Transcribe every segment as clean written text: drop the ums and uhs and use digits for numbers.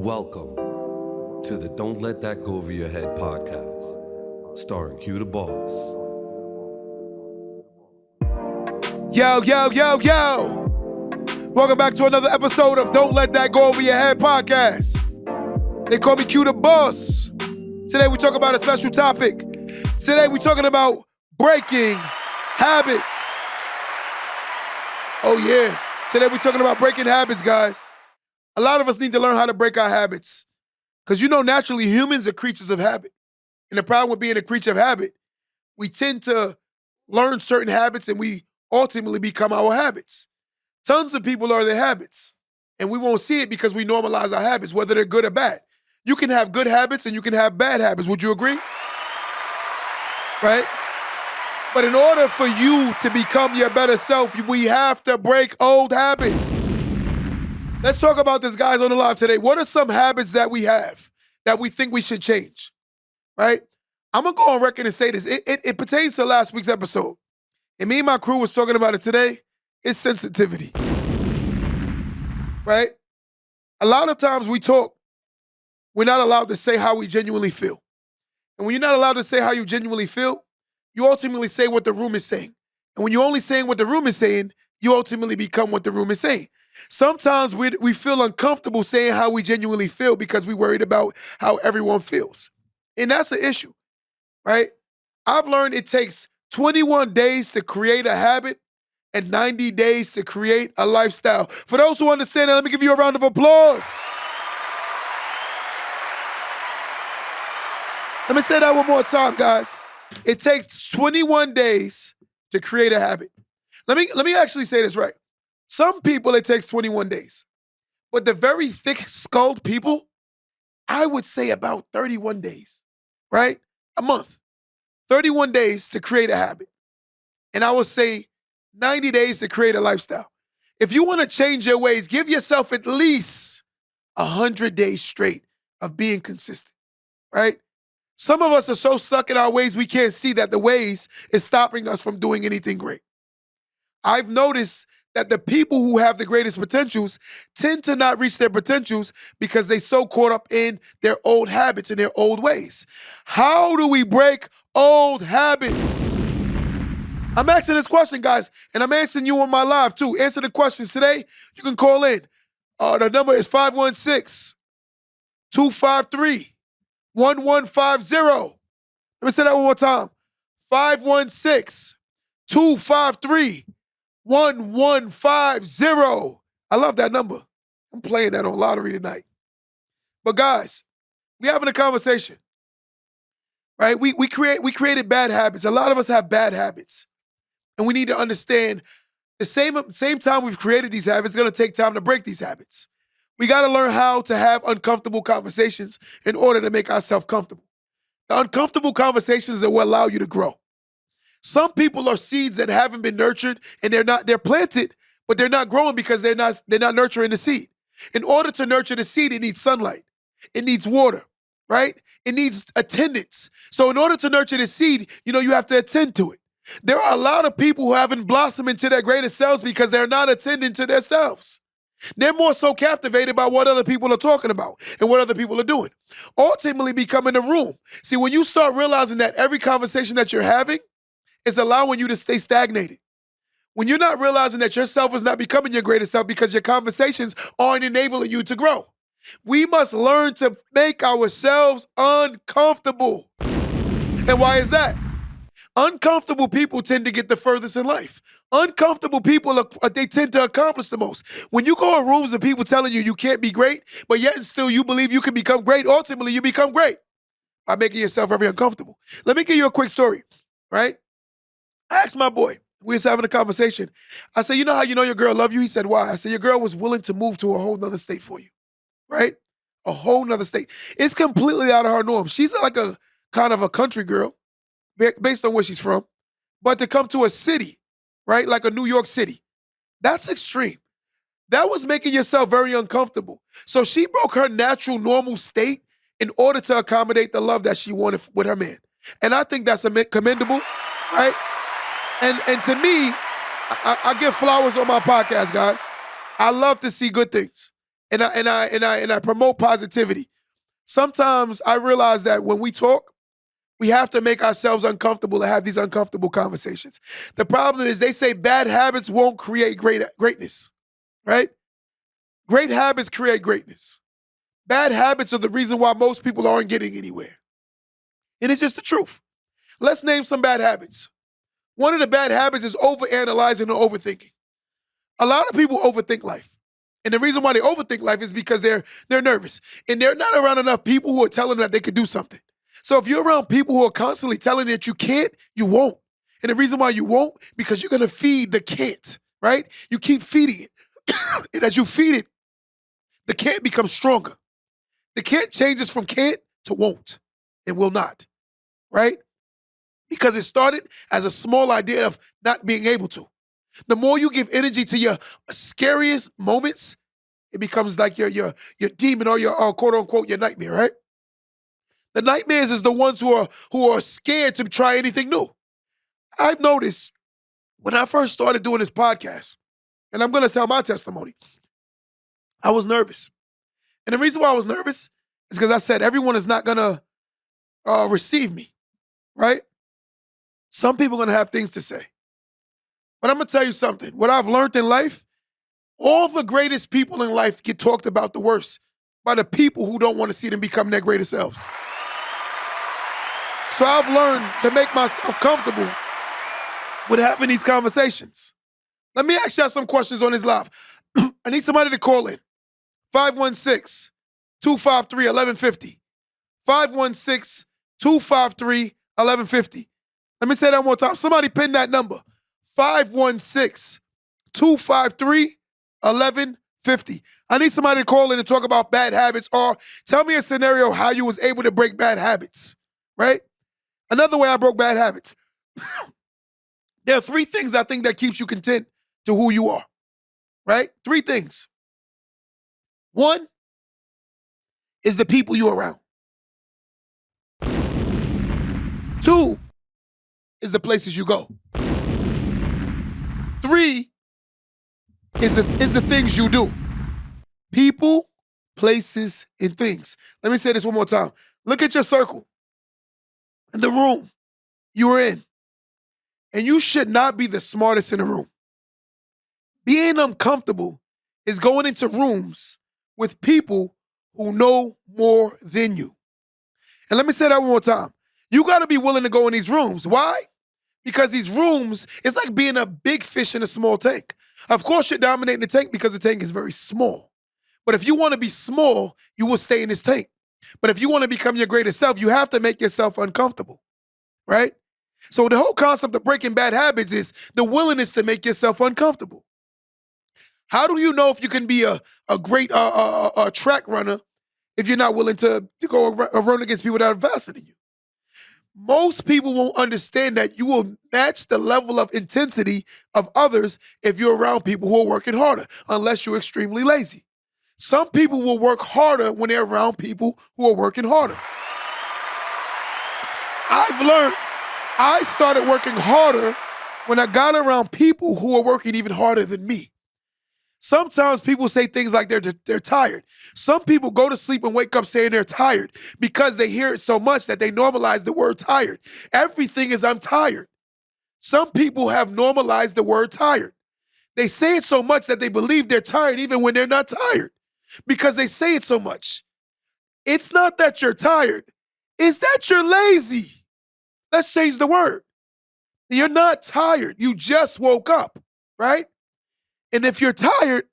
Welcome to the Don't Let That Go Over Your Head podcast, starring Q the Boss. Yo, yo, yo, yo. Welcome back to another episode of Don't Let That Go Over Your Head podcast. They call me Q the Boss. Today we talk about a special topic. Today we talking about breaking habits. Oh yeah. Today we talking about breaking habits, guys. A lot of us need to learn how to break our habits. Because you know, naturally, humans are creatures of habit. And the problem with being a creature of habit, we tend to learn certain habits and we ultimately become our habits. Tons of people are their habits. And we won't see it because we normalize our habits, whether they're good or bad. You can have good habits and you can have bad habits. Would you agree? Right? But in order for you to become your better self, we have to break old habits. Let's talk about this, guys, on the live today. What are some habits that we have that we think we should change, right? I'm going to go on record and say this. It pertains to last week's episode. And me and my crew was talking about it today. It's sensitivity, right? A lot of times we talk, we're not allowed to say how we genuinely feel. And when you're not allowed to say how you genuinely feel, you ultimately say what the room is saying. And when you're only saying what the room is saying, you ultimately become what the room is saying. Sometimes we feel uncomfortable saying how we genuinely feel because we're worried about how everyone feels. And that's an issue, right? I've learned it takes 21 days to create a habit and 90 days to create a lifestyle. For those who understand that, let me give you a round of applause. Let me say that one more time, guys. It takes 21 days to create a habit. Let me actually say this right. Some people, it takes 21 days. But the very thick-skulled people, I would say about 31 days, right? A month. 31 days to create a habit. And I would say 90 days to create a lifestyle. If you want to change your ways, give yourself at least 100 days straight of being consistent, right? Some of us are so stuck in our ways, we can't see that the ways is stopping us from doing anything great. I've noticed that the people who have the greatest potentials tend to not reach their potentials because they so caught up in their old habits and their old ways. How do we break old habits? I'm asking this question, guys, and I'm asking you on my live too. Answer the questions today. You can call in. The number is 516-253-1150. Let me say that one more time. 516-253-1150. I love that number. I'm playing that on lottery tonight. But guys, we having a conversation, right? We created bad habits. A lot of us have bad habits. And we need to understand the same time we've created these habits, it's going to take time to break these habits. We got to learn how to have uncomfortable conversations in order to make ourselves comfortable. The uncomfortable conversations are what allow you to grow. Some people are seeds that haven't been nurtured and they're planted, but they're not growing because they're not nurturing the seed. In order to nurture the seed, it needs sunlight. It needs water, right? It needs attendance. So in order to nurture the seed, you have to attend to it. There are a lot of people who haven't blossomed into their greatest selves because they're not attending to themselves. They're more so captivated by what other people are talking about and what other people are doing. Ultimately becoming a room. See, when you start realizing that every conversation that you're having is allowing you to stay stagnated. When you're not realizing that yourself is not becoming your greatest self because your conversations aren't enabling you to grow. We must learn to make ourselves uncomfortable. And why is that? Uncomfortable people tend to get the furthest in life. Uncomfortable people, they tend to accomplish the most. When you go in rooms of people telling you can't be great, but yet and still you believe you can become great, ultimately you become great by making yourself very uncomfortable. Let me give you a quick story, right? I asked my boy, we was having a conversation. I said, you know how you know your girl love you? He said, why? I said, your girl was willing to move to a whole nother state for you, right? A whole nother state. It's completely out of her norm. She's like a kind of a country girl based on where she's from, but to come to a city, right? Like a New York City, that's extreme. That was making yourself very uncomfortable. So she broke her natural, normal state in order to accommodate the love that she wanted with her man. And I think that's commendable, right? And to me, I give flowers on my podcast, guys. I love to see good things. and I promote positivity. Sometimes I realize that when we talk, we have to make ourselves uncomfortable to have these uncomfortable conversations. The problem is they say bad habits won't create greatness, right? Great habits create greatness. Bad habits are the reason why most people aren't getting anywhere. And it's just the truth. Let's name some bad habits. One of the bad habits is overanalyzing and overthinking. A lot of people overthink life. And the reason why they overthink life is because they're nervous. And they're not around enough people who are telling them that they could do something. So if you're around people who are constantly telling you that you can't, you won't. And the reason why you won't, because you're going to feed the can't, right? You keep feeding it. And as you feed it, the can't becomes stronger. The can't changes from can't to won't and will not, right? Because it started as a small idea of not being able to. The more you give energy to your scariest moments, it becomes like your demon or your quote unquote your nightmare, right? The nightmares is the ones who are scared to try anything new. I've noticed when I first started doing this podcast, and I'm gonna tell my testimony, I was nervous. And the reason why I was nervous is because I said everyone is not gonna receive me, right? Some people are gonna have things to say. But I'm gonna tell you something. What I've learned in life, all the greatest people in life get talked about the worst by the people who don't want to see them become their greatest selves. So I've learned to make myself comfortable with having these conversations. Let me ask y'all some questions on this live. I need somebody to call in. 516-253-1150. 516-253-1150. Let me say that one more time. Somebody pin that number. 516-253-1150. I need somebody to call in and talk about bad habits or tell me a scenario how you was able to break bad habits, right? Another way I broke bad habits. There are 3 things I think that keeps you content to who you are, right? 3 things. 1 is the people you're around. 2 is the places you go. 3 is the things you do. People, places, and things. Let me say this one more time. Look at your circle. In the room you were in. And you should not be the smartest in the room. Being uncomfortable is going into rooms with people who know more than you. And let me say that one more time. You got to be willing to go in these rooms. Why? Because these rooms, it's like being a big fish in a small tank. Of course, you're dominating the tank because the tank is very small. But if you want to be small, you will stay in this tank. But if you want to become your greatest self, you have to make yourself uncomfortable, right? So the whole concept of breaking bad habits is the willingness to make yourself uncomfortable. How do you know if you can be a great track runner if you're not willing to go run against people that are faster than you? Most people won't understand that you will match the level of intensity of others if you're around people who are working harder, unless you're extremely lazy. Some people will work harder when they're around people who are working harder. I've learned I started working harder when I got around people who are working even harder than me. Sometimes people say things like they're tired. Some people go to sleep and wake up saying they're tired because they hear it so much that they normalize the word tired. Everything is I'm tired. Some people have normalized the word tired. They say it so much that they believe they're tired even when they're not tired because they say it so much. It's not that you're tired. It's that you're lazy. Let's change the word. You're not tired. You just woke up, right? And if you're tired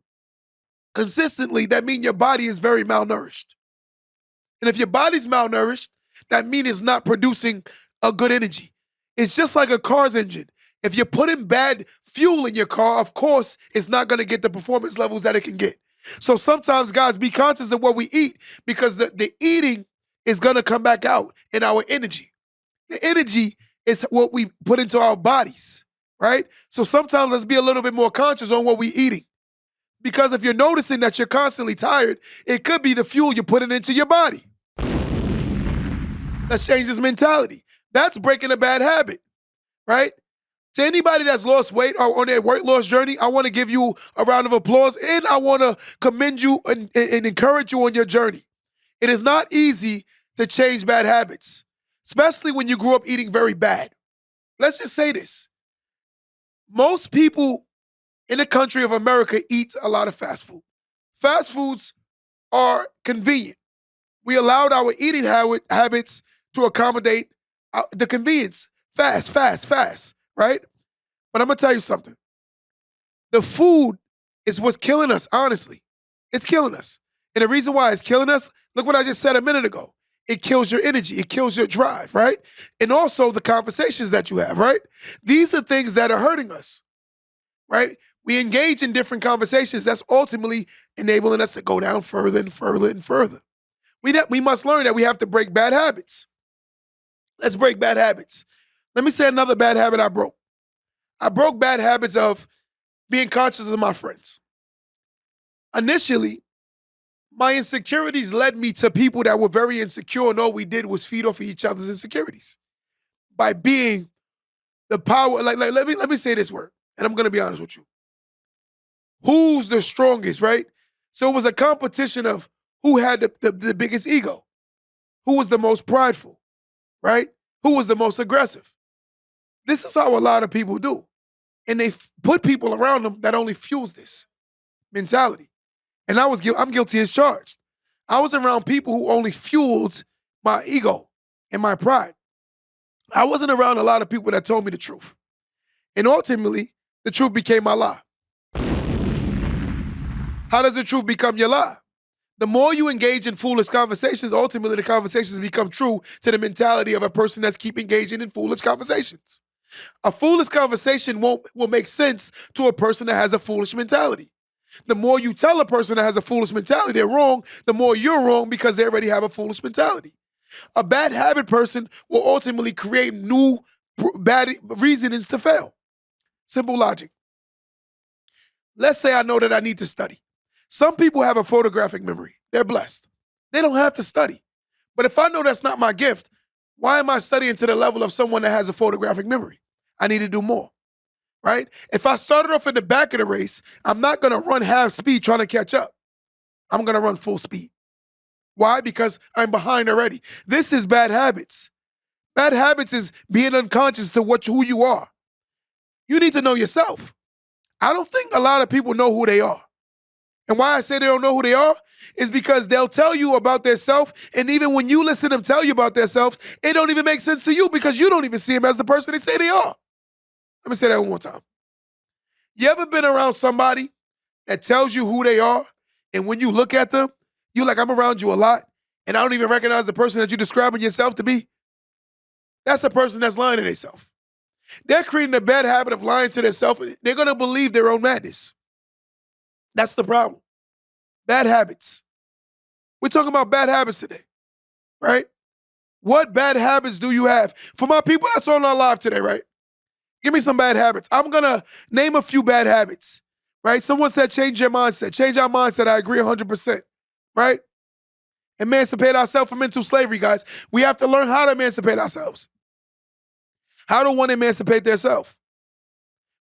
consistently, that means your body is very malnourished. And if your body's malnourished, that means it's not producing a good energy. It's just like a car's engine. If you're putting bad fuel in your car, of course, it's not going to get the performance levels that it can get. So sometimes, guys, be conscious of what we eat because the eating is going to come back out in our energy. The energy is what we put into our bodies, right? So sometimes let's be a little bit more conscious on what we're eating. Because if you're noticing that you're constantly tired, it could be the fuel you're putting into your body. Let's change this mentality. That's breaking a bad habit, right? To anybody that's lost weight or on their weight loss journey, I want to give you a round of applause, and I want to commend you and encourage you on your journey. It is not easy to change bad habits, especially when you grew up eating very bad. Let's just say this. Most people in the country of America eat a lot of fast food. Fast foods are convenient. We allowed our eating habits to accommodate the convenience. Fast, right? But I'm going to tell you something. The food is what's killing us, honestly. It's killing us. And the reason why it's killing us, look what I just said a minute ago. It kills your energy. It kills your drive, right? And also the conversations that you have, right? These are things that are hurting us, right? We engage in different conversations that's ultimately enabling us to go down further and further and further. We must learn that we have to break bad habits. Let's break bad habits. Let me say another bad habit I broke. I broke bad habits of being conscious of my friends. Initially, my insecurities led me to people that were very insecure, and all we did was feed off of each other's insecurities. By being the power, let me say this word, and I'm gonna be honest with you. Who's the strongest, right? So it was a competition of who had the biggest ego, who was the most prideful, right? Who was the most aggressive. This is how a lot of people do. And they put people around them that only fuels this mentality. And I'm guilty as charged. I was around people who only fueled my ego and my pride. I wasn't around a lot of people that told me the truth. And ultimately, the truth became my lie. How does the truth become your lie? The more you engage in foolish conversations, ultimately the conversations become true to the mentality of a person that's keep engaging in foolish conversations. A foolish conversation will make sense to a person that has a foolish mentality. The more you tell a person that has a foolish mentality they're wrong, the more you're wrong because they already have a foolish mentality. A bad habit person will ultimately create new bad reasonings to fail. Simple logic. Let's say I know that I need to study. Some people have a photographic memory. They're blessed. They don't have to study. But if I know that's not my gift, why am I studying to the level of someone that has a photographic memory? I need to do more, right? If I started off at the back of the race, I'm not going to run half speed trying to catch up. I'm going to run full speed. Why? Because I'm behind already. This is bad habits. Bad habits is being unconscious to who you are. You need to know yourself. I don't think a lot of people know who they are. And why I say they don't know who they are is because they'll tell you about their self, and even when you listen to them tell you about themselves, it don't even make sense to you because you don't even see them as the person they say they are. Let me say that one more time. You ever been around somebody that tells you who they are, and when you look at them, you're like, I'm around you a lot, and I don't even recognize the person that you're describing yourself to be? That's a person that's lying to themselves. They're creating a bad habit of lying to themselves. They're going to believe their own madness. That's the problem. Bad habits. We're talking about bad habits today, right? What bad habits do you have? For my people that's on our live today, right? Give me some bad habits. I'm going to name a few bad habits, right? Someone said change your mindset. Change our mindset. I agree 100%, right? Emancipate ourselves from mental slavery, guys. We have to learn how to emancipate ourselves. How do one emancipate themselves?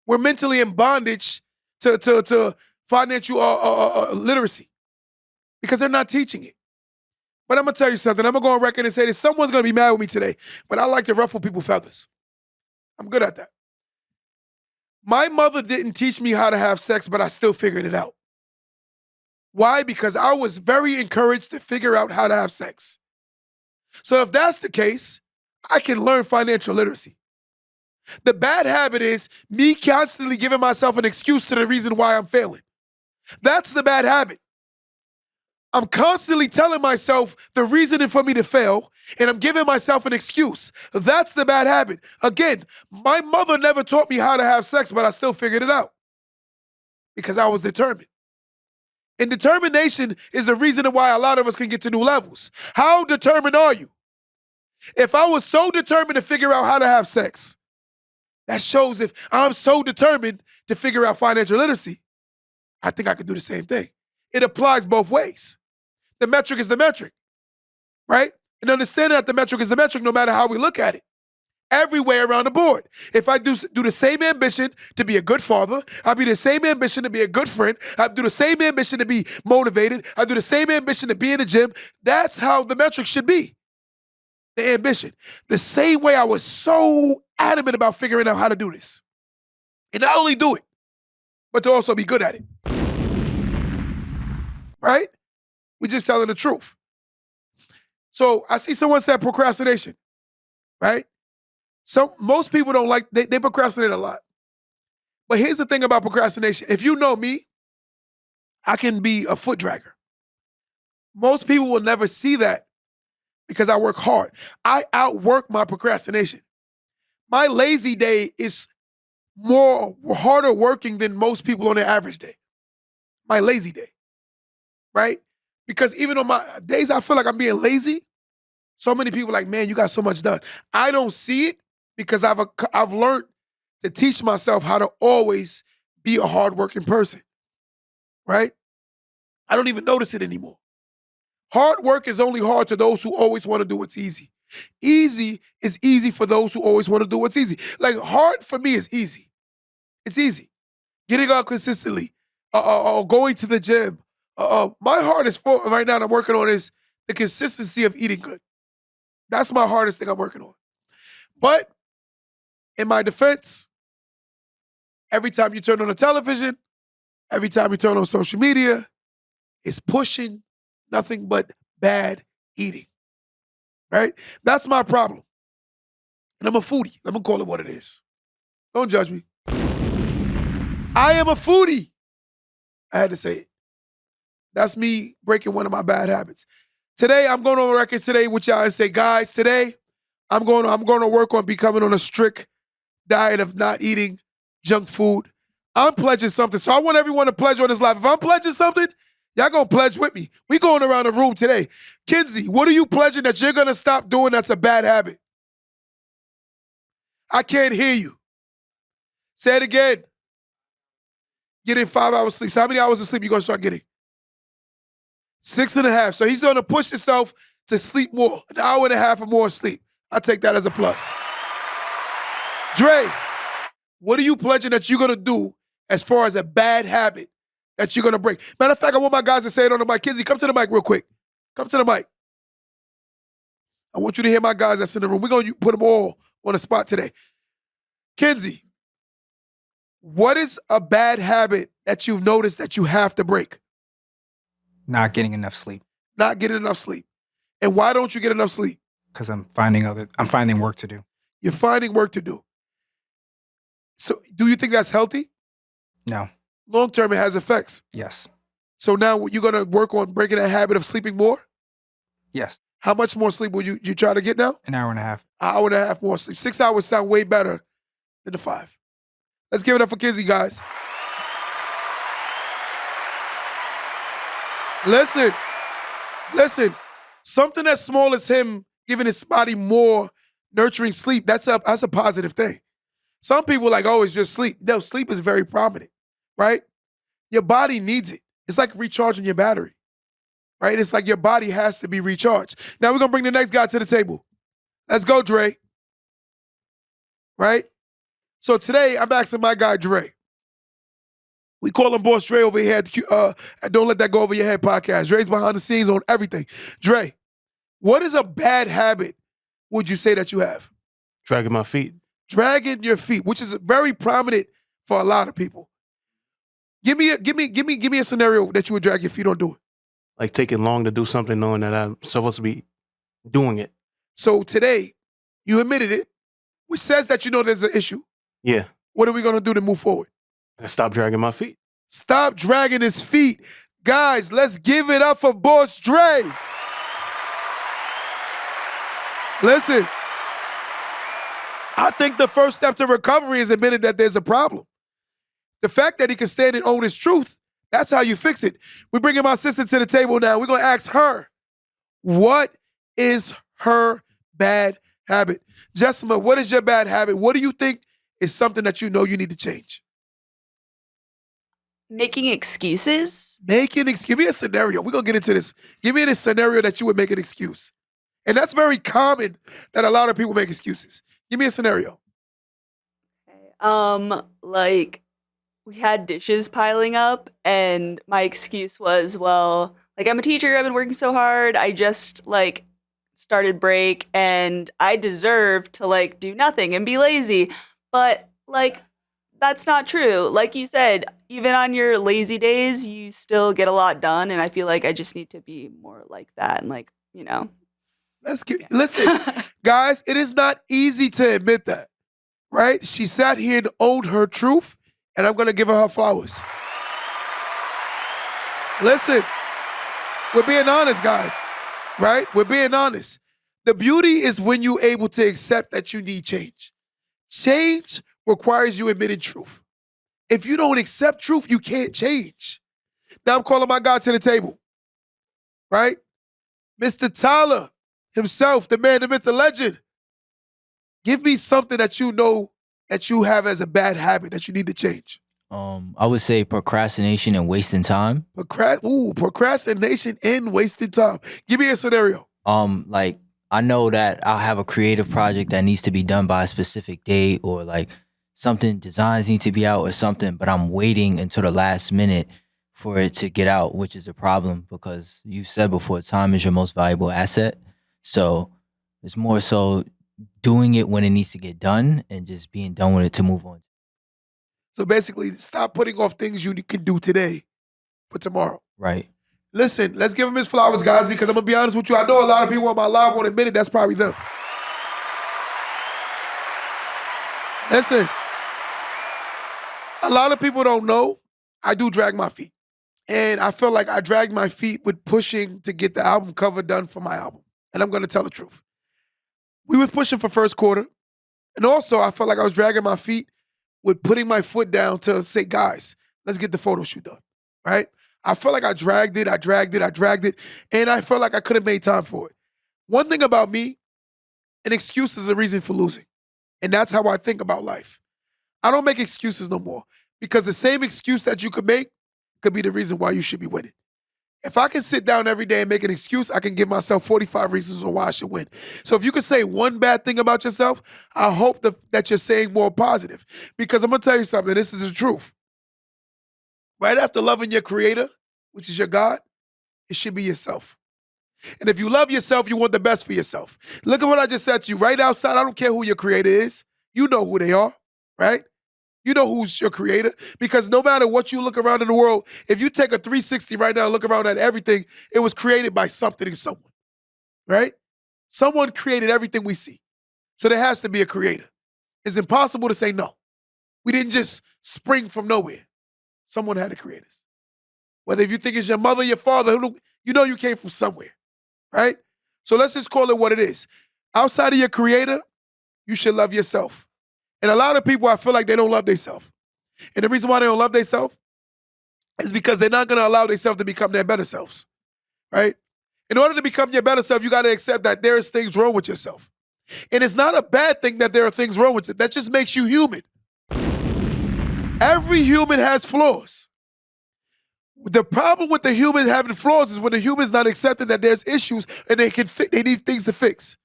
We're mentally in bondage to financial literacy because they're not teaching it. But I'm going to tell you something. I'm going to go on record and say this. Someone's going to be mad with me today, but I like to ruffle people's feathers. I'm good at that. My mother didn't teach me how to have sex, but I still figured it out. Why? Because I was very encouraged to figure out how to have sex. So if that's the case, I can learn financial literacy. The bad habit is me constantly giving myself an excuse to the reason why I'm failing. That's the bad habit. I'm constantly telling myself the reasoning for me to fail, and I'm giving myself an excuse. That's the bad habit. Again, my mother never taught me how to have sex, but I still figured it out because I was determined. And determination is the reason why a lot of us can get to new levels. How determined are you? If I was so determined to figure out how to have sex, that shows if I'm so determined to figure out financial literacy, I think I could do the same thing. It applies both ways. The metric is the metric, right? And understanding that the metric is the metric no matter how we look at it. everywhere around the board. If I do the same ambition to be a good father, I'll be the same ambition to be a good friend, I do the same ambition to be motivated, I do the same ambition to be in the gym. That's how the metric should be. The ambition. The same way I was so adamant about figuring out how to do this. And not only do it, but to also be good at it. Right? We're just telling the truth. So I see someone said procrastination, right? So most people don't like, they procrastinate a lot. But here's the thing about procrastination. If you know me, I can be a foot dragger. Most people will never see that because I work hard. I outwork my procrastination. My lazy day is more harder working than most people on their average day. My lazy day, right? Because even on my days I feel like I'm being lazy, so many people are like, man, you got so much done. I don't see it because I've learned to teach myself how to always be a hardworking person, right? I don't even notice it anymore. Hard work is only hard to those who always want to do what's easy. Easy is easy for those who always want to do what's easy. Like hard for me is easy. It's easy. Getting up consistently, going to the gym. My hardest for right now I'm working on is the consistency of eating good. That's my hardest thing I'm working on. But in my defense, every time you turn on the television, every time you turn on social media, it's pushing nothing but bad eating, right? That's my problem. And I'm a foodie. I'm going to call it what it is. Don't judge me. I am a foodie. I had to say it. That's me breaking one of my bad habits. Today, I'm going on record today with y'all and say, guys, today, I'm going to work on becoming on a strict diet of not eating junk food. I'm pledging something. So I want everyone to pledge on this live. If I'm pledging something, y'all going to pledge with me. We going around the room today. Kinsey, what are you pledging that you're going to stop doing that's a bad habit? I can't hear you. Say it again. Getting 5 hours sleep. So how many hours of sleep you going to start getting? 6.5. So he's going to push himself to sleep more. An hour and a half or more sleep. I take that as a plus. Dre, what are you pledging that you're going to do as far as a bad habit that you're going to break? Matter of fact, I want my guys to say it on the mic. Kinsey, come to the mic real quick. Come to the mic. I want you to hear my guys that's in the room. We're going to put them all on the spot today. Kinsey, what is a bad habit that you've noticed that you have to break? Not getting enough sleep. Not getting enough sleep. And why don't you get enough sleep? Because I'm finding work to do. You're finding work to do. So do you think that's healthy? No. Long term, it has effects. Yes. So now you're going to work on breaking that habit of sleeping more? Yes. How much more sleep will you try to get now? An hour and a half. An hour and a half more sleep. 6 hours sound way better than the 5. Let's give it up for Kinsey, guys. Listen. Something as small as him giving his body more nurturing sleep, that's a positive thing. Some people are like, oh, it's just sleep. No, sleep is very prominent, right? Your body needs it. It's like recharging your battery, right? It's like your body has to be recharged. Now we're going to bring the next guy to the table. Let's go, Dre. Right? So today, I'm asking my guy, Dre. We call him Boss Dre over here at Don't Let That Go Over Your Head podcast. Dre's behind the scenes on everything. Dre, what is a bad habit would you say that you have? Dragging my feet. Dragging your feet, which is very prominent for a lot of people. Give me a scenario that you would drag your feet on doing. Like taking long to do something knowing that I'm supposed to be doing it. So today, you admitted it, which says that you know there's an issue. Yeah. What are we going to do to move forward? I stopped dragging my feet. Stop dragging his feet. Guys, let's give it up for Boss Dre. Listen, I think the first step to recovery is admitting that there's a problem. The fact that he can stand and own his truth, that's how you fix it. We're bringing my sister to the table now. We're going to ask her, what is her bad habit? Jessima, what is your bad habit? What do you think is something that you know you need to change? Making excuses? Give me a scenario. We're going to get into this. Give me this scenario that you would make an excuse. And that's very common that a lot of people make excuses. Give me a scenario. Like we had dishes piling up and my excuse was, well, like I'm a teacher, I've been working so hard. I just like started break and I deserve to like do nothing and be lazy. But like that's not true. Like you said, even on your lazy days, you still get a lot done and I feel like I just need to be more like that and like, Listen, guys, it is not easy to admit that, right? She sat here and owned her truth, and I'm going to give her flowers. Listen, we're being honest, guys, right? We're being honest. The beauty is when you're able to accept that you need change. Change requires you admitting truth. If you don't accept truth, you can't change. Now I'm calling my God to the table, right? Mr. Tyler himself, the man, the myth, the legend. Give me something that you know that you have as a bad habit that you need to change. I would say procrastination and wasting time. Procrastination and wasting time. Give me a scenario. Like I know that I'll have a creative project that needs to be done by a specific date, or like something designs need to be out or something, but I'm waiting until the last minute for it to get out, which is a problem because you said before, time is your most valuable asset. So it's more so doing it when it needs to get done and just being done with it to move on. So basically, stop putting off things you can do today for tomorrow. Right. Listen, let's give him his flowers, guys, because I'm going to be honest with you. I know a lot of people on my live won't admit it. That's probably them. Listen, a lot of people don't know I do drag my feet. And I feel like I dragged my feet with pushing to get the album cover done for my album. And I'm going to tell the truth. We were pushing for first quarter. And also, I felt like I was dragging my feet with putting my foot down to say, guys, let's get the photo shoot done, right? I felt like I dragged it, and I felt like I could have made time for it. One thing about me, an excuse is a reason for losing. And that's how I think about life. I don't make excuses no more because the same excuse that you could make could be the reason why you should be winning. If I can sit down every day and make an excuse, I can give myself 45 reasons on why I should win. So if you could say one bad thing about yourself, I hope that you're saying more positive. Because I'm going to tell you something, this is the truth. Right after loving your creator, which is your God, it should be yourself. And if you love yourself, you want the best for yourself. Look at what I just said to you. Right outside, I don't care who your creator is. You know who they are, right? You know who's your creator, because no matter what you look around in the world, if you take a 360 right now and look around at everything, it was created by something and someone, right? Someone created everything we see. So there has to be a creator. It's impossible to say no. We didn't just spring from nowhere. Someone had to create us. Whether if you think it's your mother, your father, you know you came from somewhere, right? So let's just call it what it is. Outside of your creator, you should love yourself. And a lot of people, I feel like they don't love themselves. And the reason why they don't love themselves is because they're not going to allow themselves to become their better selves, right? In order to become your better self, you got to accept that there's things wrong with yourself. And it's not a bad thing that there are things wrong with it. That just makes you human. Every human has flaws. The problem with the human having flaws is when the human's not accepting that there's issues and they need things to fix.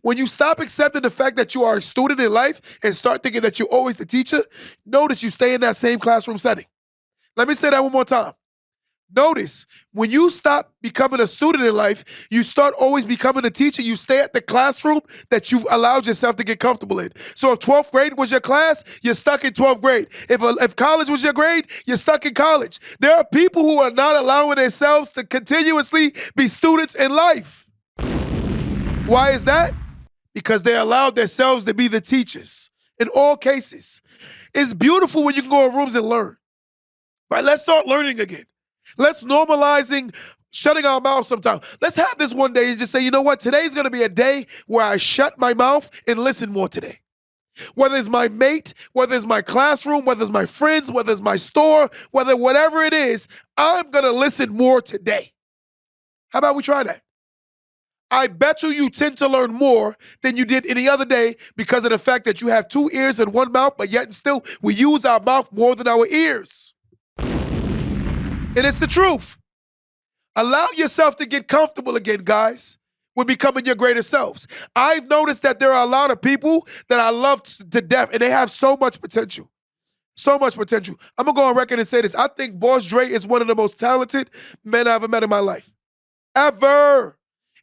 When you stop accepting the fact that you are a student in life and start thinking that you're always the teacher, notice you stay in that same classroom setting. Let me say that one more time. Notice, when you stop becoming a student in life, you start always becoming a teacher. You stay at the classroom that you've allowed yourself to get comfortable in. So if 12th grade was your class, you're stuck in 12th grade. If college was your grade, you're stuck in college. There are people who are not allowing themselves to continuously be students in life. Why is that? Because they allowed themselves to be the teachers in all cases. It's beautiful when you can go in rooms and learn. Right? Let's start learning again. Let's normalizing shutting our mouth sometimes. Let's have this one day and just say, you know what? Today's going to be a day where I shut my mouth and listen more today. Whether it's my mate, whether it's my classroom, whether it's my friends, whether it's my store, whatever it is, I'm going to listen more today. How about we try that? I bet you tend to learn more than you did any other day because of the fact that you have two ears and one mouth, but yet and still we use our mouth more than our ears. And it's the truth. Allow yourself to get comfortable again, guys. with becoming your greater selves. I've noticed that there are a lot of people that I love to death, and they have so much potential. So much potential. I'm going to go on record and say this. I think Boss Dre is one of the most talented men I ever met in my life. Ever.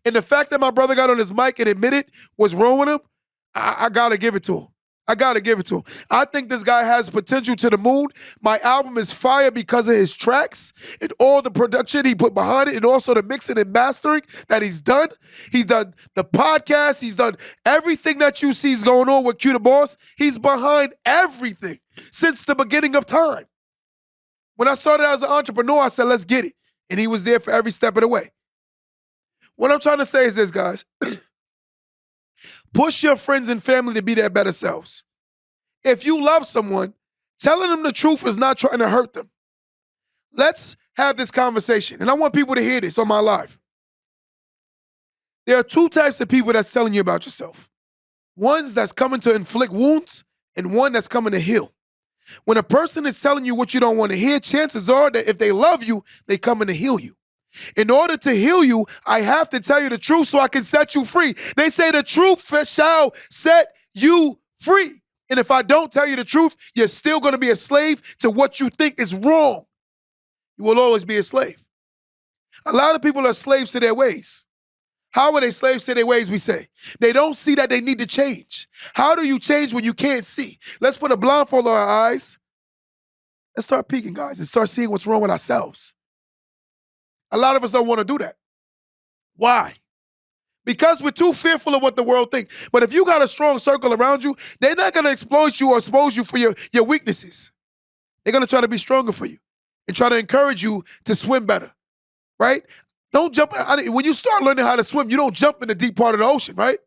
And the fact that my brother got on his mic and admitted what's wrong with him, I got to give it to him. I got to give it to him. I think this guy has potential to the moon. My album is fire because of his tracks and all the production he put behind it, and also the mixing and mastering that he's done. He's done the podcast. He's done everything that you see is going on with Q the Boss. He's behind everything since the beginning of time. When I started as an entrepreneur, I said, let's get it. And he was there for every step of the way. What I'm trying to say is this, guys. Push your friends and family to be their better selves. If you love someone, telling them the truth is not trying to hurt them. Let's have this conversation. And I want people to hear this on my live. There are two types of people that's telling you about yourself. One's that's coming to inflict wounds, and one that's coming to heal. When a person is telling you what you don't want to hear, chances are that if they love you, they coming to heal you. In order to heal you, I have to tell you the truth so I can set you free. They say the truth shall set you free. And if I don't tell you the truth, you're still going to be a slave to what you think is wrong. You will always be a slave. A lot of people are slaves to their ways. How are they slaves to their ways, we say? They don't see that they need to change. How do you change when you can't see? Let's put a blindfold on our eyes. Let's start peeking, guys, and start seeing what's wrong with ourselves. A lot of us don't want to do that. Why? Because we're too fearful of what the world thinks. But if you got a strong circle around you, they're not going to exploit you or expose you for your weaknesses. They're going to try to be stronger for you and try to encourage you to swim better, right? Don't jump. When you start learning how to swim, you don't jump in the deep part of the ocean, right?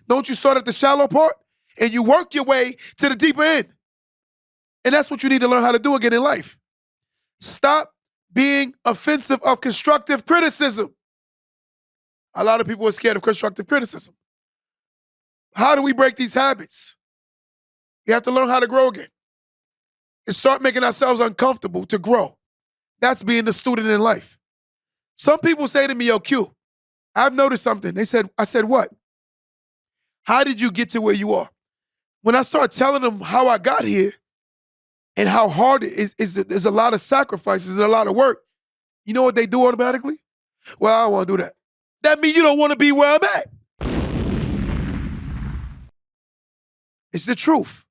Don't you start at the shallow part and you work your way to the deeper end? And that's what you need to learn how to do again in life. Stop being offensive of constructive criticism. A lot of people are scared of constructive criticism. How do we break these habits? We have to learn how to grow again and start making ourselves uncomfortable to grow. That's being the student in life. Some people say to me, yo, Q, I've noticed something. I said, what? How did you get to where you are? When I start telling them how I got here and how hard it is, there's a lot of sacrifices and a lot of work, you know what they do automatically? Well, I don't want to do that. That means you don't want to be where I'm at. It's the truth.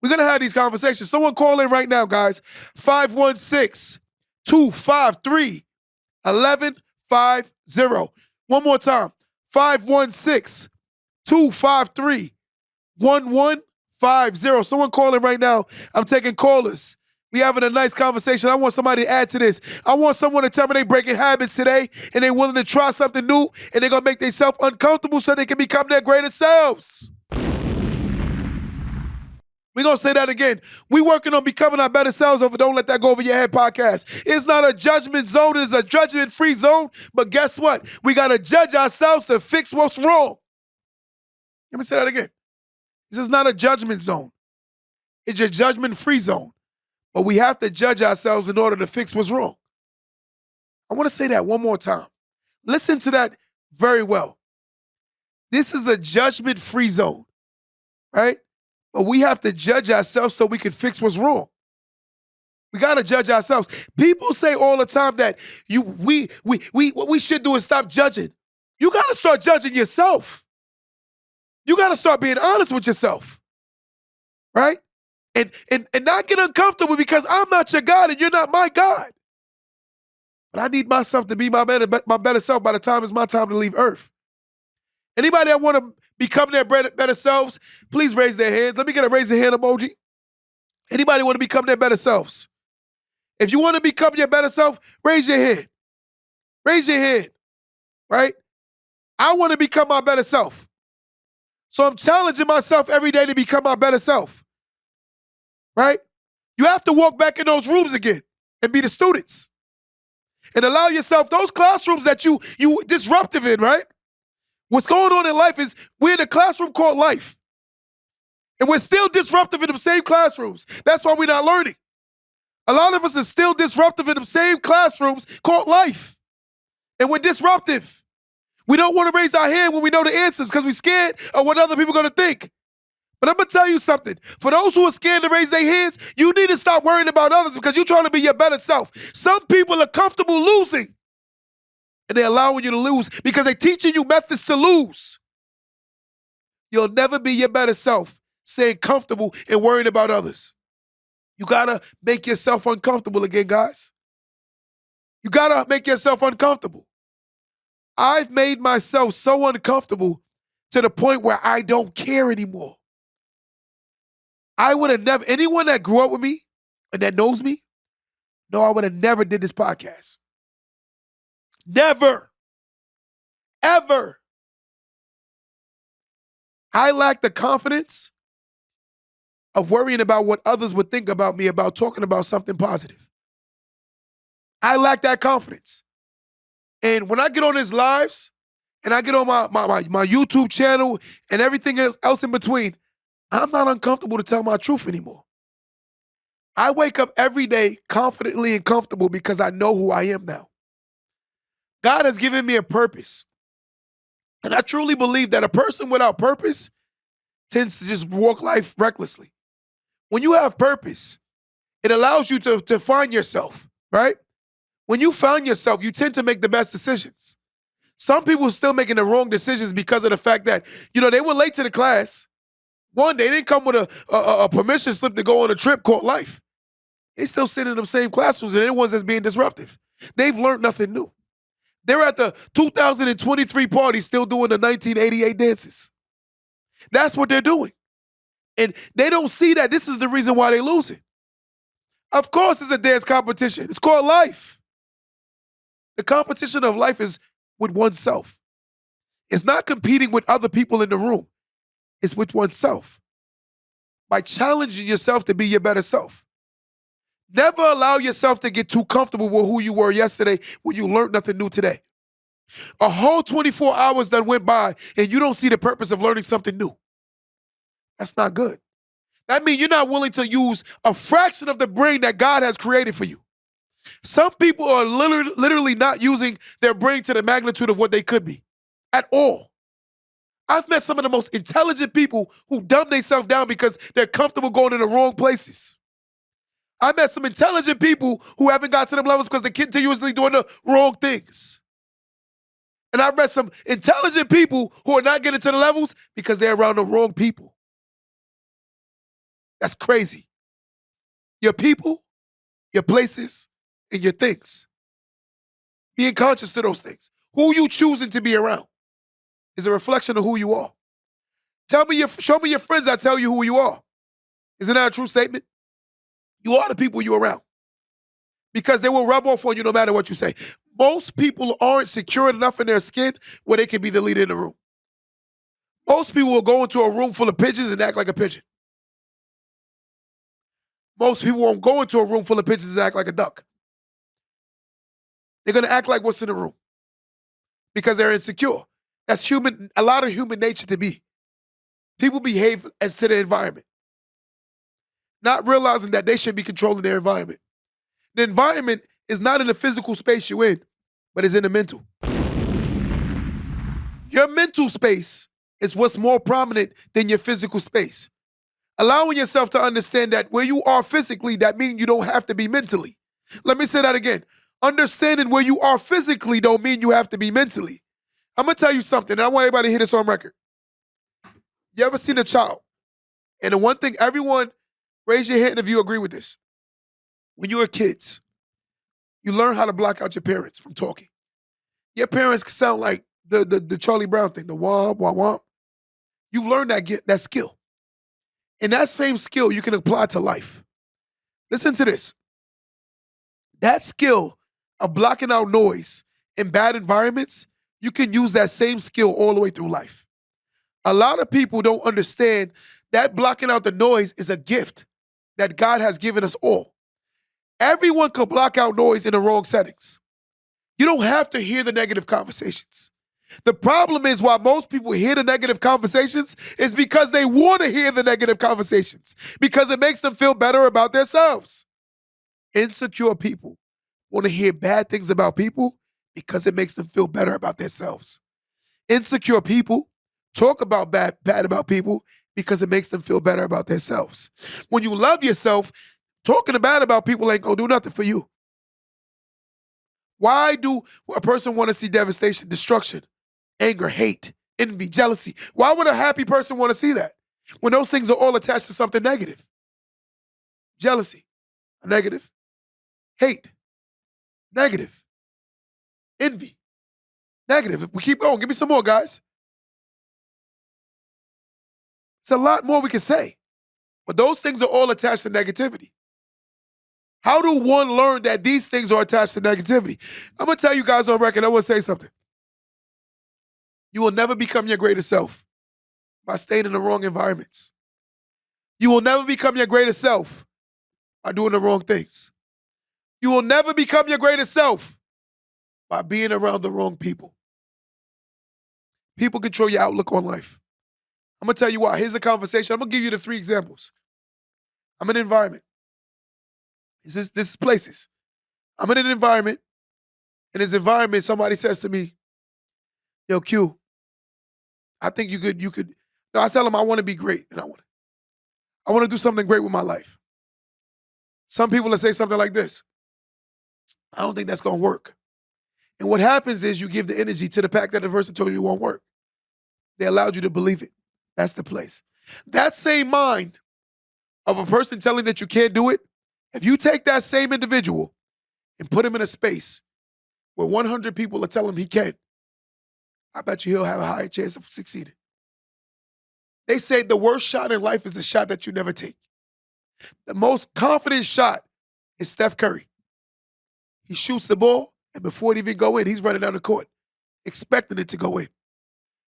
We're going to have these conversations. Someone call in right now, guys. 516-253-1150. One more time. 516-253-1150. Someone call in right now. I'm taking callers. We having a nice conversation. I want somebody to add to this. I want someone to tell me they breaking habits today and they willing to try something new and they're going to make themselves uncomfortable so they can become their greater selves. We're going to say that again. We working on becoming our better selves over Don't Let That Go Over Your Head podcast. It's not a judgment zone. It's a judgment-free zone. But guess what? We got to judge ourselves to fix what's wrong. Let me say that again. This is not a judgment zone. It's a judgment-free zone. But we have to judge ourselves in order to fix what's wrong. I want to say that one more time. Listen to that very well. This is a judgment-free zone, right? But we have to judge ourselves so we can fix what's wrong. We got to judge ourselves. People say all the time that what we should do is stop judging. You got to start judging yourself. You got to start being honest with yourself, right? And not get uncomfortable because I'm not your God and you're not my God. But I need myself to be my better self by the time it's my time to leave Earth. Anybody that want to become their better selves, please raise their hand. Let me get a raise your hand emoji. Anybody want to become their better selves? If you want to become your better self, raise your hand. Raise your hand, right? I want to become my better self. So I'm challenging myself every day to become my better self. Right? You have to walk back in those rooms again and be the students. And allow yourself those classrooms that you disruptive in, right? What's going on in life is we're in a classroom called life. And we're still disruptive in the same classrooms. That's why we're not learning. A lot of us are still disruptive in the same classrooms called life. And we're disruptive. We don't want to raise our hand when we know the answers because we're scared of what other people are going to think. But I'm going to tell you something. For those who are scared to raise their hands, you need to stop worrying about others because you're trying to be your better self. Some people are comfortable losing, and they're allowing you to lose because they're teaching you methods to lose. You'll never be your better self staying comfortable and worrying about others. You got to make yourself uncomfortable again, guys. You got to make yourself uncomfortable. I've made myself so uncomfortable to the point where I don't care anymore. I would have never, anyone that grew up with me and that knows me, no, I would have never did this podcast. Never. Ever. I lack the confidence of worrying about what others would think about me about talking about something positive. I lack that confidence. And when I get on these lives and I get on my YouTube channel and everything else in between, I'm not uncomfortable to tell my truth anymore. I wake up every day confidently and comfortable because I know who I am now. God has given me a purpose. And I truly believe that a person without purpose tends to just walk life recklessly. When you have purpose, it allows you to find yourself, right? When you find yourself, you tend to make the best decisions. Some people are still making the wrong decisions because of the fact that, they were late to the class. One, they didn't come with a permission slip to go on a trip called life. They still sit in the same classrooms and they're the ones that's being disruptive. They've learned nothing new. They're at the 2023 party still doing the 1988 dances. That's what they're doing. And they don't see that this is the reason why they're losing. Of course it's a dance competition. It's called life. The competition of life is with oneself. It's not competing with other people in the room. It's with oneself. By challenging yourself to be your better self. Never allow yourself to get too comfortable with who you were yesterday when you learned nothing new today. A whole 24 hours that went by and you don't see the purpose of learning something new. That's not good. That means you're not willing to use a fraction of the brain that God has created for you. Some people are literally not using their brain to the magnitude of what they could be at all. I've met some of the most intelligent people who dumb themselves down because they're comfortable going in the wrong places. I met some intelligent people who haven't got to them levels because they're continuously doing the wrong things. And I've met some intelligent people who are not getting to the levels because they're around the wrong people. That's crazy. Your people, your places, and your things. Being conscious to those things. Who you choosing to be around is a reflection of who you are. Show me your friends, I tell you who you are. Isn't that a true statement? You are the people you're around. Because they will rub off on you no matter what you say. Most people aren't secure enough in their skin where they can be the leader in the room. Most people will go into a room full of pigeons and act like a pigeon. Most people won't go into a room full of pigeons and act like a duck. They're going to act like what's in the room because they're insecure. That's a lot of human nature to be. People behave as to the environment, not realizing that they should be controlling their environment. The environment is not in the physical space you're in, but it's in the mental. Your mental space is what's more prominent than your physical space. Allowing yourself to understand that where you are physically, that means you don't have to be mentally. Let me say that again. Understanding where you are physically don't mean you have to be mentally. I'm going to tell you something, and I want everybody to hear this on record. You ever seen a child? And the one thing, everyone, raise your hand if you agree with this. When you were kids, you learn how to block out your parents from talking. Your parents sound like the Charlie Brown thing, the womp, womp, womp. You learn that skill. And that same skill you can apply to life. Listen to this. That skill of blocking out noise in bad environments, you can use that same skill all the way through life. A lot of people don't understand that blocking out the noise is a gift that God has given us all. Everyone can block out noise in the wrong settings. You don't have to hear the negative conversations. The problem is why most people hear the negative conversations is because they want to hear the negative conversations because it makes them feel better about themselves. Insecure people want to hear bad things about people because it makes them feel better about themselves. Insecure people talk about bad about people because it makes them feel better about themselves. When you love yourself, talking bad about people ain't gonna do nothing for you. Why do a person want to see devastation, destruction, anger, hate, envy, jealousy? Why would a happy person want to see that? When those things are all attached to something negative. Jealousy, negative. Hate, negative. Envy, negative. If we keep going, give me some more, guys. It's a lot more we can say. But those things are all attached to negativity. How do one learn that these things are attached to negativity? I'm going to tell you guys on record, I want to say something. You will never become your greatest self by staying in the wrong environments. You will never become your greatest self by doing the wrong things. You will never become your greatest self by being around the wrong people. People control your outlook on life. I'm going to tell you why. Here's a conversation. I'm going to give you the 3 examples. I'm in an environment. This is places. I'm in an environment. In this environment, somebody says to me, yo, Q, I think you could. No, I tell them I want to be great. And I want to do something great with my life. Some people will say something like this. I don't think that's going to work. And what happens is you give the energy to the fact that the person told you it won't work. They allowed you to believe it. That's the place. That same mind of a person telling that you can't do it, if you take that same individual and put him in a space where 100 people are telling him he can, I bet you he'll have a higher chance of succeeding. They say the worst shot in life is a shot that you never take. The most confident shot is Steph Curry. He shoots the ball, and before it even go in, he's running down the court, expecting it to go in.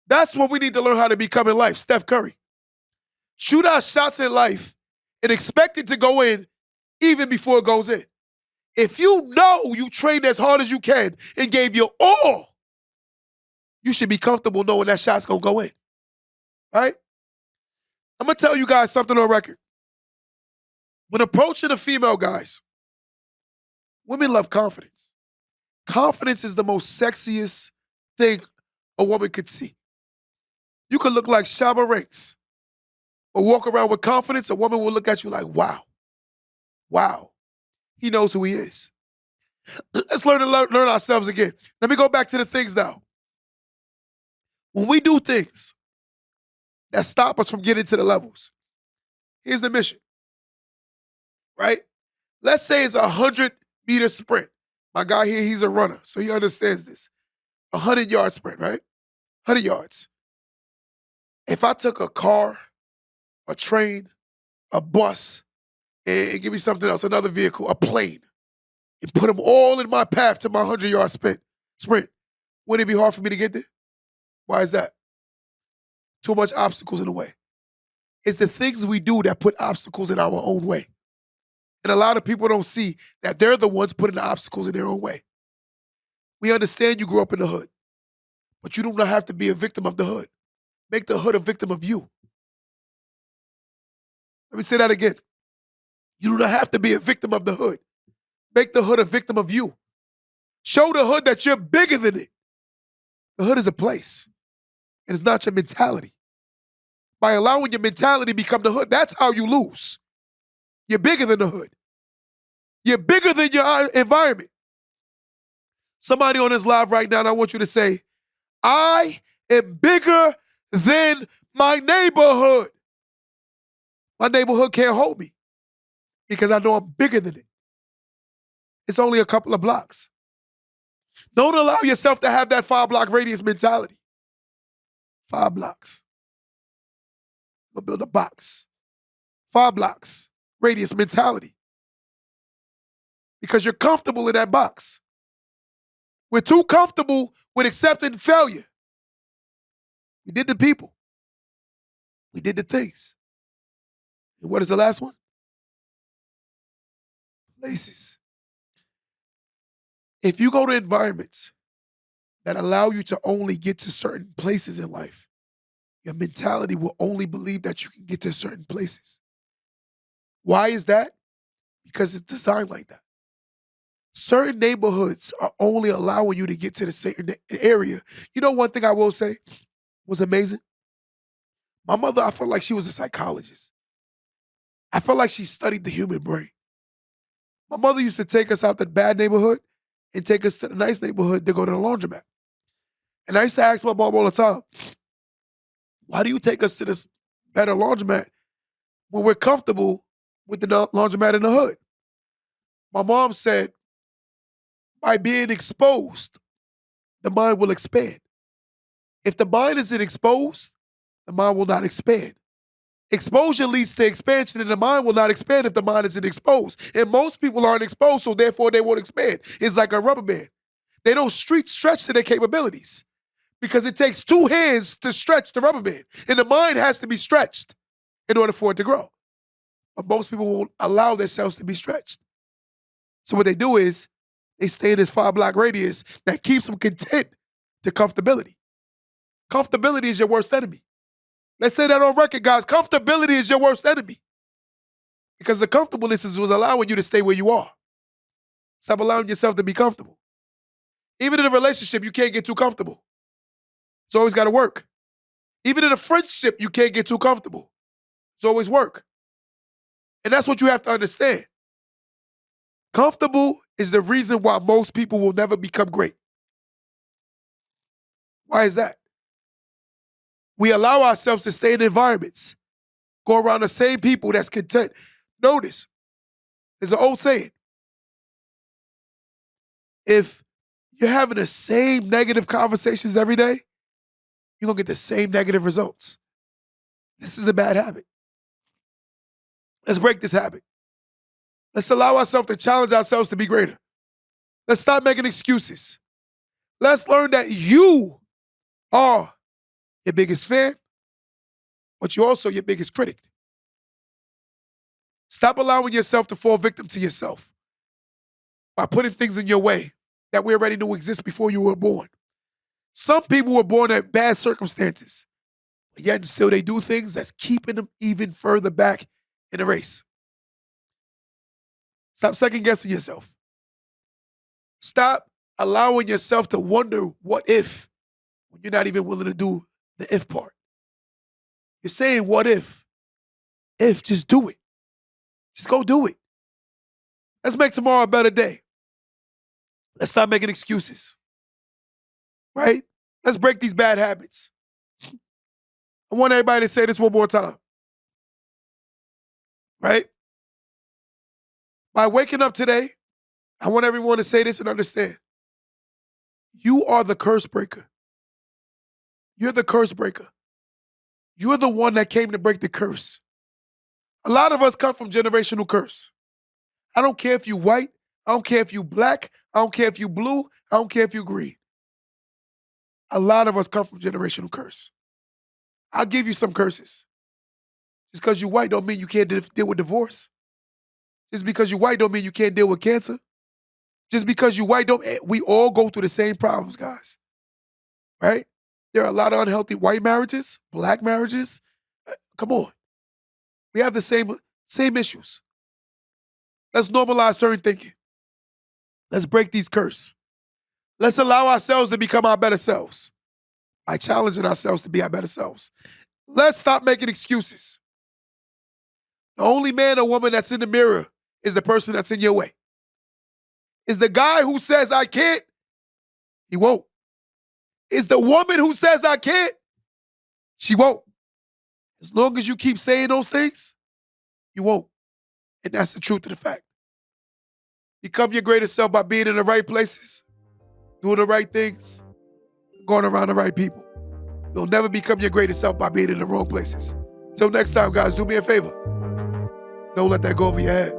That's what we need to learn how to become in life, Steph Curry. Shoot our shots in life and expect it to go in even before it goes in. If you know you trained as hard as you can and gave your all, you should be comfortable knowing that shot's going to go in, right? I'm going to tell you guys something on record. When approaching a female, guys, women love confidence. Confidence is the most sexiest thing a woman could see. You could look like Shabba Ranks, or walk around with confidence, a woman will look at you like, wow. Wow. He knows who he is. Let's learn ourselves again. Let me go back to the things now. When we do things that stop us from getting to the levels, here's the mission, right? Let's say it's a 100-meter sprint. My guy here, he's a runner, so he understands this. 100-yard sprint, right? 100 yards. If I took a car, a train, a bus, and give me something else, another vehicle, a plane, and put them all in my path to my 100-yard sprint, wouldn't it be hard for me to get there? Why is that? Too much obstacles in the way. It's the things we do that put obstacles in our own way. And a lot of people don't see that they're the ones putting the obstacles in their own way. We understand you grew up in the hood, but you do not have to be a victim of the hood. Make the hood a victim of you. Let me say that again. You do not have to be a victim of the hood. Make the hood a victim of you. Show the hood that you're bigger than it. The hood is a place. It is not your mentality. By allowing your mentality to become the hood, that's how you lose. You're bigger than the hood. You're bigger than your environment. Somebody on this live right now, and I want you to say, I am bigger than my neighborhood. My neighborhood can't hold me because I know I'm bigger than it. It's only a couple of blocks. Don't allow yourself to have that 5-block radius mentality. 5 blocks. We'll build a box. 5 blocks radius mentality. Because you're comfortable in that box. We're too comfortable with accepting failure. We did the people. We did the things. And what is the last one? Places. If you go to environments that allow you to only get to certain places in life, your mentality will only believe that you can get to certain places. Why is that? Because it's designed like that. certain neighborhoods are only allowing you to get to the certain area. You know, one thing I will say was amazing? My mother, I felt like she was a psychologist. I felt like she studied the human brain. My mother used to take us out the bad neighborhood and take us to the nice neighborhood to go to the laundromat. And I used to ask my mom all the time, why do you take us to this better laundromat when we're comfortable with the laundromat in the hood? My mom said, by being exposed, the mind will expand. If the mind isn't exposed, the mind will not expand. Exposure leads to expansion, and the mind will not expand if the mind isn't exposed. And most people aren't exposed, so therefore they won't expand. It's like a rubber band. They don't stretch to their capabilities because it takes two hands to stretch the rubber band, and the mind has to be stretched in order for it to grow. But most people won't allow themselves to be stretched. So what they do is they stay in this 5-block radius that keeps them content to comfortability. Comfortability is your worst enemy. Let's say that on record, guys. Comfortability is your worst enemy. Because the comfortableness is what's allowing you to stay where you are. Stop allowing yourself to be comfortable. Even in a relationship, you can't get too comfortable. It's always got to work. Even in a friendship, you can't get too comfortable. It's always work. And that's what you have to understand. Comfortable is the reason why most people will never become great. Why is that? We allow ourselves to stay in environments, go around the same people that's content. Notice, there's an old saying. If you're having the same negative conversations every day, you're going to get the same negative results. This is the bad habit. Let's break this habit. Let's allow ourselves to challenge ourselves to be greater. Let's stop making excuses. Let's learn that you are your biggest fan, but you're also your biggest critic. Stop allowing yourself to fall victim to yourself by putting things in your way that we already knew exist before you were born. Some people were born at bad circumstances, but yet and still they do things that's keeping them even further back in the race. Stop second-guessing yourself. Stop allowing yourself to wonder what if when you're not even willing to do the if part. You're saying what if? If, just do it. Just go do it. Let's make tomorrow a better day. Let's stop making excuses. Right? Let's break these bad habits. I want everybody to say this one more time. Right? By waking up today, I want everyone to say this and understand. You are the curse breaker. You're the curse breaker. You're the one that came to break the curse. A lot of us come from generational curse. I don't care if you're white. I don't care if you're black. I don't care if you're blue. I don't care if you're green. A lot of us come from generational curse. I'll give you some curses. Just because you're white don't mean you can't deal with divorce. Just because you're white don't mean you can't deal with cancer. Just because you're white we all go through the same problems, guys. Right? There are a lot of unhealthy white marriages, black marriages. Come on. We have the same issues. Let's normalize certain thinking. Let's break these curses. Let's allow ourselves to become our better selves by challenging ourselves to be our better selves. Let's stop making excuses. The only man or woman that's in the mirror is the person that's in your way. Is the guy who says, I can't, he won't. Is the woman who says, I can't, she won't. As long as you keep saying those things, you won't. And that's the truth of the fact. Become your greatest self by being in the right places, doing the right things, going around the right people. You'll never become your greatest self by being in the wrong places. Till next time, guys, do me a favor. Don't let that go over your head.